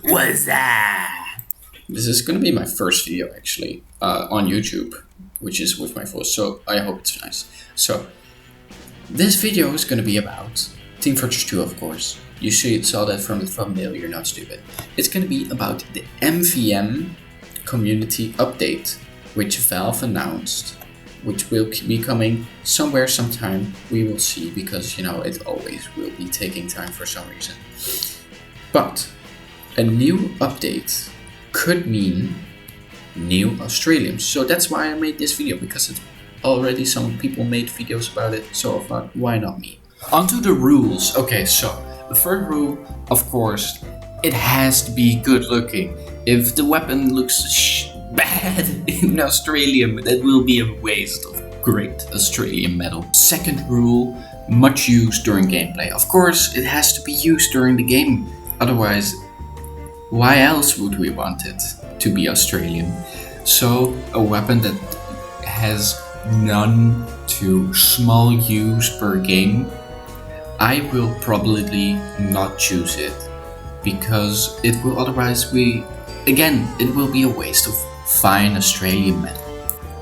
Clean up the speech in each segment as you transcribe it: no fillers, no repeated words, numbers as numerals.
What's that? This is gonna be my first video actually on YouTube, which is with my voice, so I hope it's nice. So, this video is gonna be about Team Fortress 2, of course. You saw that from the thumbnail, you're not stupid. It's gonna be about the MVM community update, which Valve announced, which will be coming somewhere sometime. We will see, because it always will be taking time for some reason. But a new update could mean new australiums. So that's why I made this video, because it's already some people made videos about it, so I thought, why not me? Onto the rules. Okay, so the first rule, of course, it has to be good looking. If the weapon looks bad in australium, that will be a waste of great australium metal. Second rule, much used during gameplay. Of course, it has to be used during the game, otherwise why else would we want it to be australium? So a weapon that has none to small use per game, I will probably not choose it, because it will otherwise it will be a waste of fine australium metal.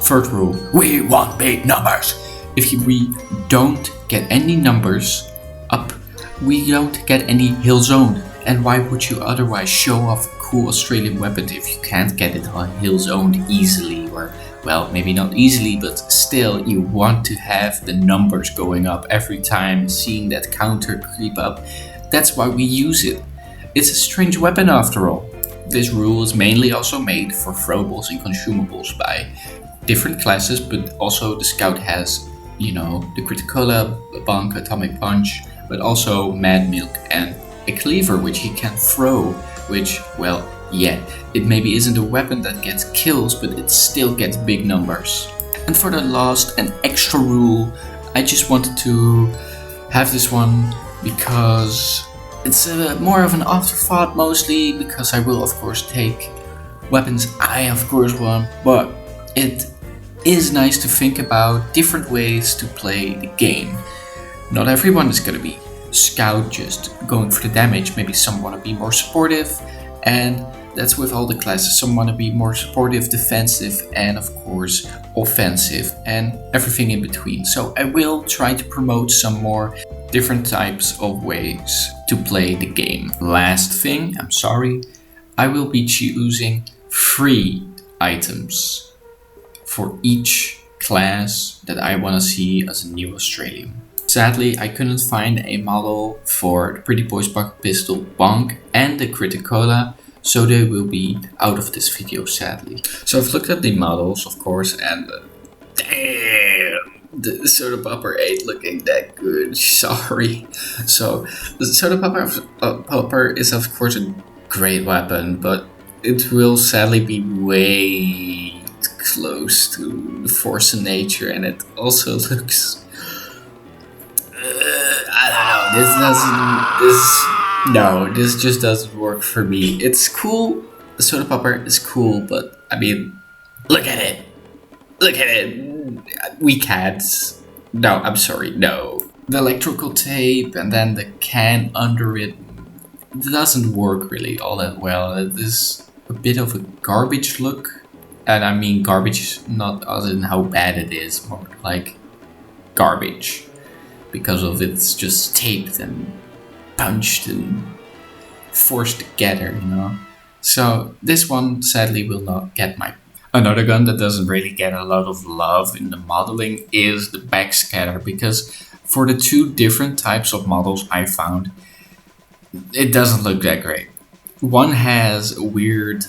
Third rule, we want big numbers. If we don't get any numbers up, we don't get any hill zone. And why would you otherwise show off a cool Australian weapon if you can't get it on hill zoned easily? Or, well, maybe not easily, but still you want to have the numbers going up every time, seeing that counter creep up. That's why we use it. It's a strange weapon after all. This rule is mainly also made for throwables and consumables by different classes, but also the Scout has, the Criticola, Bonk, Atomic Punch, but also Mad Milk and a cleaver which he can throw, which, well, yeah, it maybe isn't a weapon that gets kills, but it still gets big numbers. And for the last and extra rule, I just wanted to have this one because it's more of an afterthought, mostly because I will of course take weapons I of course want, but it is nice to think about different ways to play the game. Not everyone is gonna be Scout just going for the damage. Maybe some want to be more supportive, and that's with all the classes. Some want to be more supportive, defensive, and of course offensive, and everything in between. So I will try to promote some more different types of ways to play the game. Last thing, I'm sorry, I will be choosing 3 items for each class that I want to see as a new Australian. Sadly, I couldn't find a model for the Pretty Boys Bucket Pistol, Bonk, and the Criticola, so they will be out of this video, sadly. So I've looked at the models, of course, and damn, the Soda Popper ain't looking that good, sorry. So the Soda Popper is of course a great weapon, but it will sadly be way close to the Force of Nature, and it also looks... this just doesn't work for me. It's cool, the Soda Popper is cool, but I mean, look at it. We can't. No, I'm sorry, no. The electrical tape and then the can under it doesn't work really all that well. It is a bit of a garbage look, and I mean garbage not as in how bad it is, more like garbage, because of it's just taped and punched and forced together, So this one sadly will not get my... Another gun that doesn't really get a lot of love in the modeling is the backscatter, because for the 2 different types of models I found, it doesn't look that great. One has a weird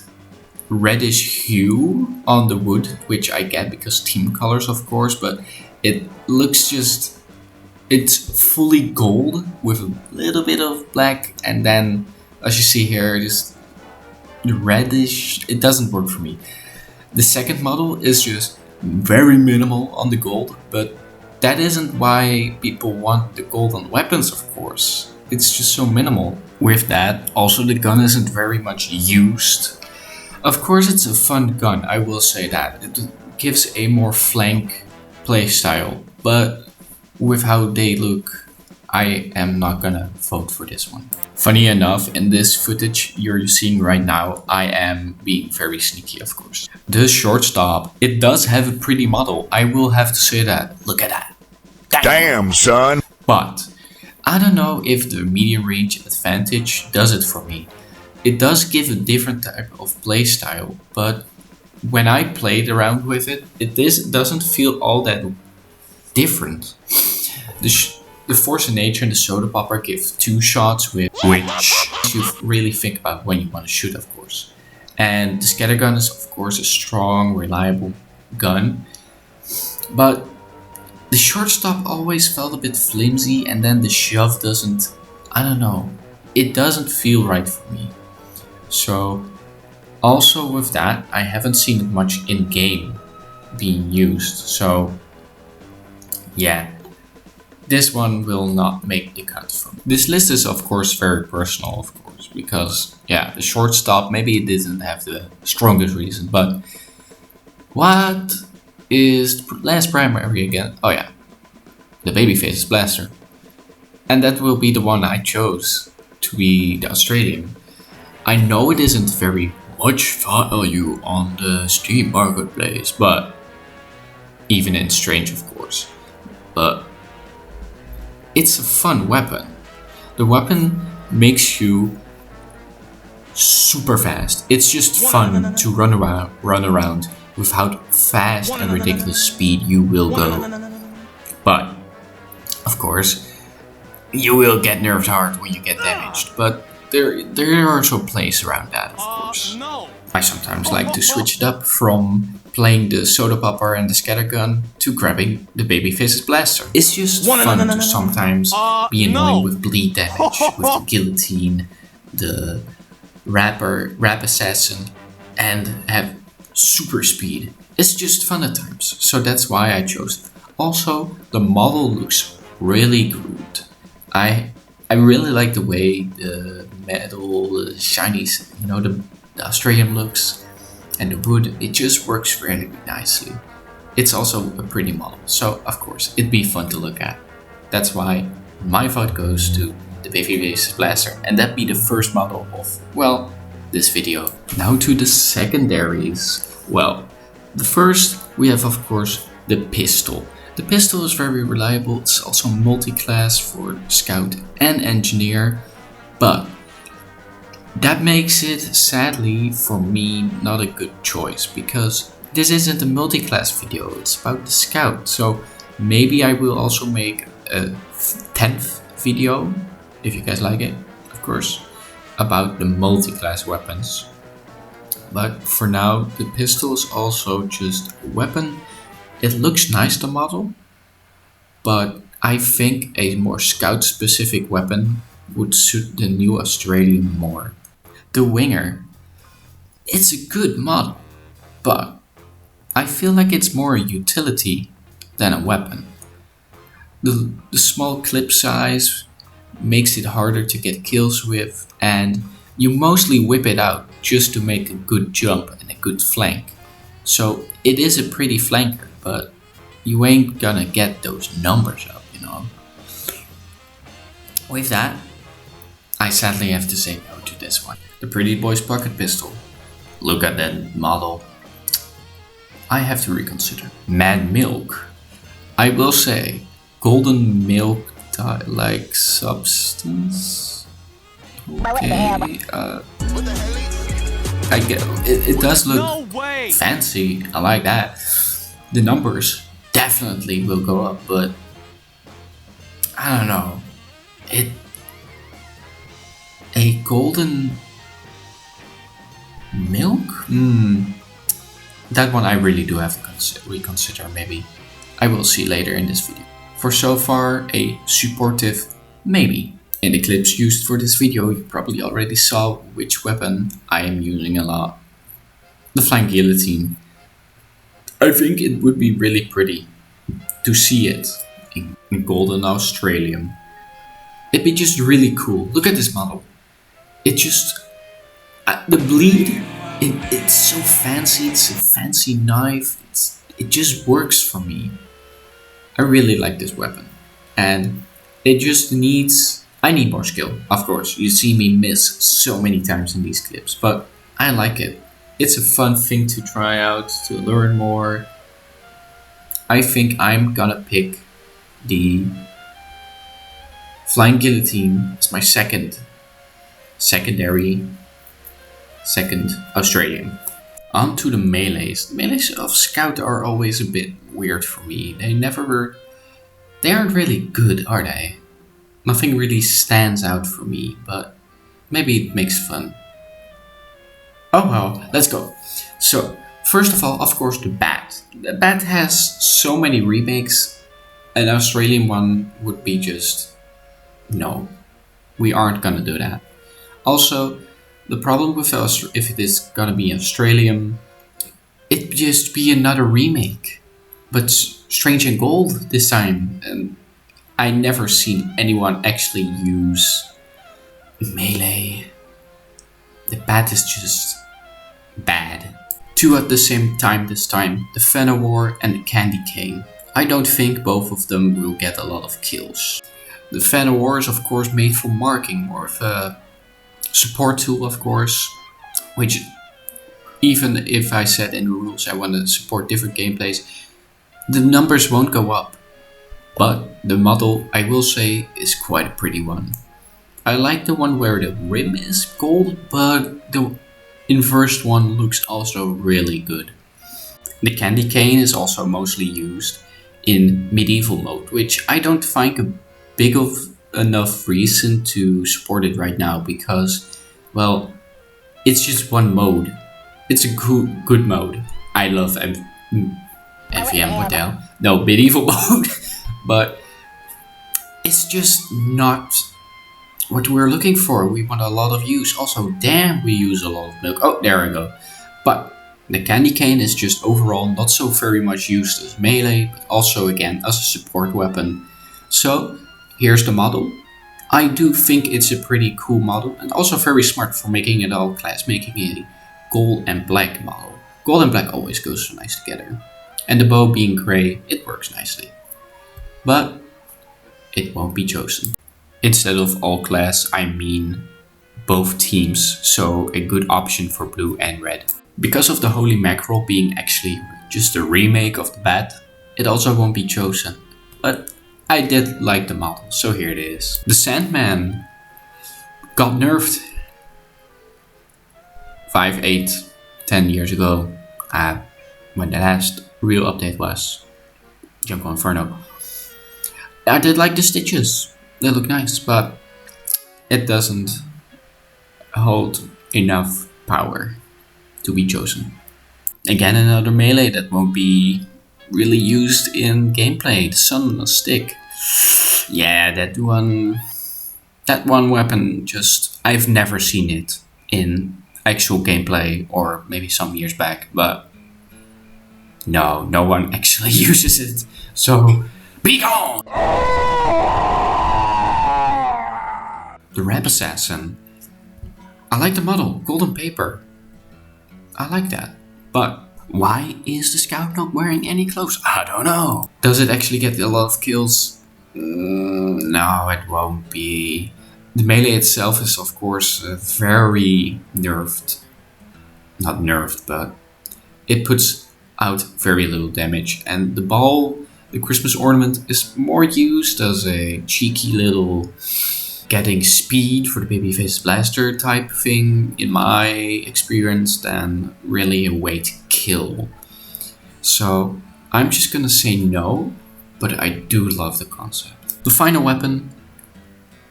reddish hue on the wood, which I get because team colors of course, but it looks just... It's fully gold with a little bit of black, and then, as you see here, just reddish. It doesn't work for me. The second model is just very minimal on the gold, but that isn't why people want the gold on weapons, of course. It's just so minimal. With that, also the gun isn't very much used. Of course it's a fun gun, I will say that. It gives a more flank playstyle, but with how they look, I am not gonna vote for this one. Funny enough, in this footage you're seeing right now, I am being very sneaky, of course. The shortstop, it does have a pretty model. I will have to say that. Look at that. Damn, son. But I don't know if the medium range advantage does it for me. It does give a different type of play style, but when I played around with it, doesn't feel all that different. The Force of Nature and the Soda Popper give 2 shots with which you really think about when you want to shoot, of course. And the Scattergun is of course a strong, reliable gun. But the shortstop always felt a bit flimsy, and then the shove doesn't, I don't know, it doesn't feel right for me. So also with that, I haven't seen it much in game being used. So yeah, this one will not make the cut for me. This list is of course very personal, of course, because yeah, the shortstop, maybe it didn't have the strongest reason, but what is the last primary again? Oh yeah, the Babyface's Blaster. And that will be the one I chose to be the Australium. I know it isn't very much value on the Steam marketplace, but even in Strange, of course. But it's a fun weapon. The weapon makes you super fast. It's just fun to run around with how fast and ridiculous speed you will go. But of course, you will get nerfed hard when you get damaged. But there are also plays around that, of course. I sometimes like to switch it up from playing the Soda Popper and the Scattergun to grabbing the Babyface's Blaster. It's just fun to sometimes be annoying with bleed damage, with the Guillotine, the Rap Assassin, and have super speed. It's just fun at times, so that's why I chose it. Also, the model looks really good. I really like the way the metal, shiny, the Australium looks, and the wood, it just works really nicely. It's also a pretty model, so of course it'd be fun to look at. That's why my vote goes to the Babyface's Blaster, and that'd be the first model of, well, this video. Now to the secondaries. Well, the first we have of course the pistol. The pistol is very reliable. It's also multi-class for Scout and Engineer, but that makes it, sadly for me, not a good choice, because this isn't a multi-class video, it's about the Scout. So maybe I will also make a 10th video, if you guys like it, of course, about the multi-class weapons. But for now, the pistol is also just a weapon. It looks nice, the model, but I think a more Scout-specific weapon would suit the new Australian more. The Winger, it's a good model, but I feel like it's more a utility than a weapon. The small clip size makes it harder to get kills with, and you mostly whip it out just to make a good jump and a good flank. So it is a pretty flanker, but you ain't gonna get those numbers up, With that, I sadly have to say no to this one. The Pretty Boys Pocket Pistol. Look at that model. I have to reconsider. Mad Milk. I will say, golden milk like substance. Okay, I get it does look fancy. I like that. The numbers definitely will go up, but I don't know. A golden milk? That one I really do have to reconsider. Maybe I will see later in this video. For so far, a supportive maybe. In the clips used for this video, you probably already saw which weapon I am using a lot. The Flying Guillotine. I think it would be really pretty to see it in golden Australium. It'd be just really cool. Look at this model. It just, the bleed, it's so fancy. It's a fancy knife. It just works for me. I really like this weapon. And It just needs... I need more skill, of course. You see me miss so many times in these clips, but I like it. It's a fun thing to try out, to learn more. I think I'm gonna pick the Flying Guillotine as my second Australium. On to the melees. The melees of Scout are always a bit weird for me. They aren't really good, are they? Nothing really stands out for me, but maybe it makes fun. Oh well, let's go. So, first of all, of course, the bat. The bat has so many remakes. An Australian one would be just... no. We aren't gonna do that. Also, the problem with if it is gonna be Australium, it'd just be another remake. But Strange and Gold this time. And I never seen anyone actually use melee. The bat is just bad. Two at the same time this time. The Fenawar and the Candy Cane. I don't think both of them will get a lot of kills. The Fenawar is of course made for marking, more of a support tool of course. Which, even if I said in the rules I want to support different gameplays, the numbers won't go up. But the model, I will say, is quite a pretty one. I like the one where the rim is gold, but the inversed one looks also really good. The Candy Cane is also mostly used in medieval mode, which I don't find a big of enough reason to support it right now because, well, it's just one mode. It's a good mode. I love MVM model. No, medieval mode. But it's just not what we're looking for. We want a lot of use. Also, damn, we use a lot of milk. Oh, there we go. But the Candy Cane is just overall not so very much used as melee, but also again as a support weapon. So, here's the model. I do think it's a pretty cool model and also very smart for making it all class, making a gold and black model. Gold and black always goes so nice together. And the bow being grey, it works nicely. But it won't be chosen. Instead of all class, I mean both teams, so a good option for blue and red. Because of the Holy Mackerel being actually just a remake of the bat, it also won't be chosen. But I did like the model, so here it is. The Sandman got nerfed 5, 8, 10 years ago, when the last real update was. Jungle Inferno. I did like the stitches, they look nice, but it doesn't hold enough power to be chosen. Again, another melee that won't be really used in gameplay, the Sun on a Stick. Yeah, that one weapon just, I've never seen it in actual gameplay, or maybe some years back, but no one actually uses it, so be gone! The Rap Assassin. I like the model, golden paper. I like that. But why is the Scout not wearing any clothes? I don't know. Does it actually get a lot of kills? No, it won't be. The melee itself is of course very nerfed. Not nerfed, but it puts out very little damage. And the ball, the Christmas ornament, is more used as a cheeky little getting speed for the babyface blaster type thing, in my experience, than really a way to kill. So I'm just gonna say no, but I do love the concept. The final weapon,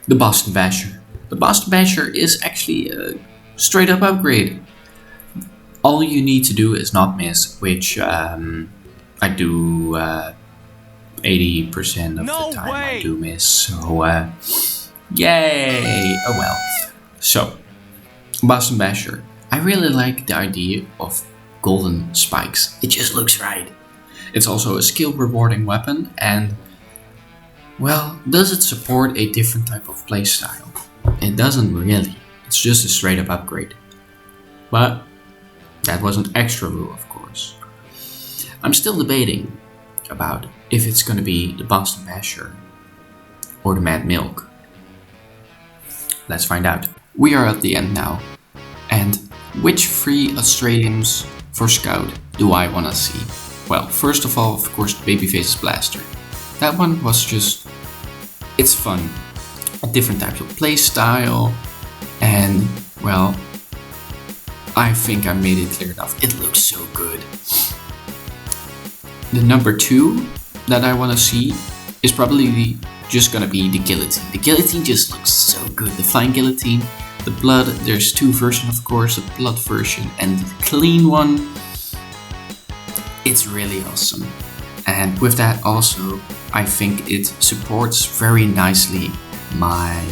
the Boston Basher. The Boston Basher is actually a straight up upgrade. All you need to do is not miss, which I do 80% of the time. I do miss, so yay! Oh well. So, Boston Basher. I really like the idea of golden spikes. It just looks right. It's also a skill rewarding weapon, and well, does it support a different type of playstyle? It doesn't really. It's just a straight up upgrade. But that was an extra rule, of course. I'm still debating about if it's gonna be the Boston Basher or the Mad Milk? Let's find out. We are at the end now. And which 3 Australiums for Scout do I want to see? Well, first of all, of course, Babyface's Blaster. That one was just... it's fun. Different types of play style. And, well, I think I made it clear enough. It looks so good. The number 2 that I want to see is probably just gonna be the Guillotine. The Guillotine just looks so good. The Flying Guillotine, the blood, there's 2 versions of course, the blood version and the clean one. It's really awesome. And with that also, I think it supports very nicely my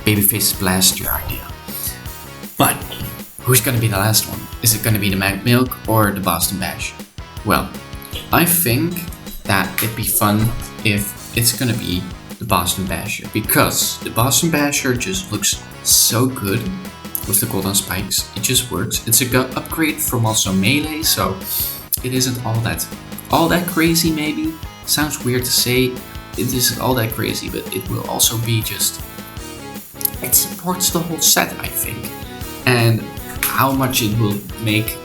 Babyface Blaster idea. But who's gonna be the last one? Is it gonna be the Mad Milk or the Boston Bash? Well, I think that it'd be fun if it's gonna be the Boston Basher, because the Boston Basher just looks so good with the golden spikes. It just works. It's a gun upgrade from also melee, so it isn't all that crazy. Maybe sounds weird to say. It isn't all that crazy, but it will also be just. It supports the whole set, I think, and how much it will make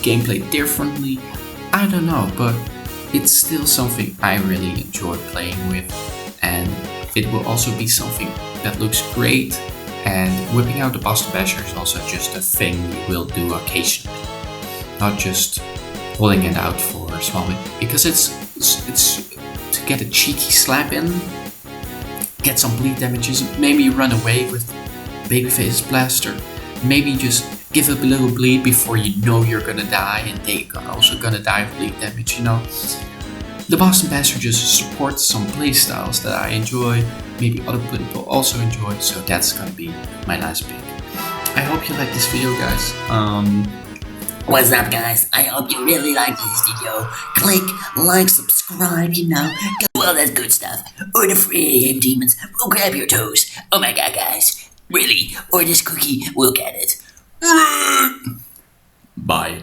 gameplay differently, I don't know, but it's still something I really enjoy playing with, and it will also be something that looks great, and whipping out the Boston Basher is also just a thing you will do occasionally, not just pulling it out for a small bit, because it's to get a cheeky slap in, get some bleed damages, maybe run away with Babyface's Blaster, maybe just give up a little bleed before you know you're gonna die, and they are also gonna die of bleed damage, you know. The Boston Basher just supports some playstyles that I enjoy, maybe other people also enjoy, so that's gonna be my last pick. I hope you like this video, guys. What's up, guys? I hope you really like this video. Click, like, subscribe, you know, do all that good stuff. Or the 3 AM demons will grab your toes. Oh my god, guys. Really? Or this cookie will get it. Bye.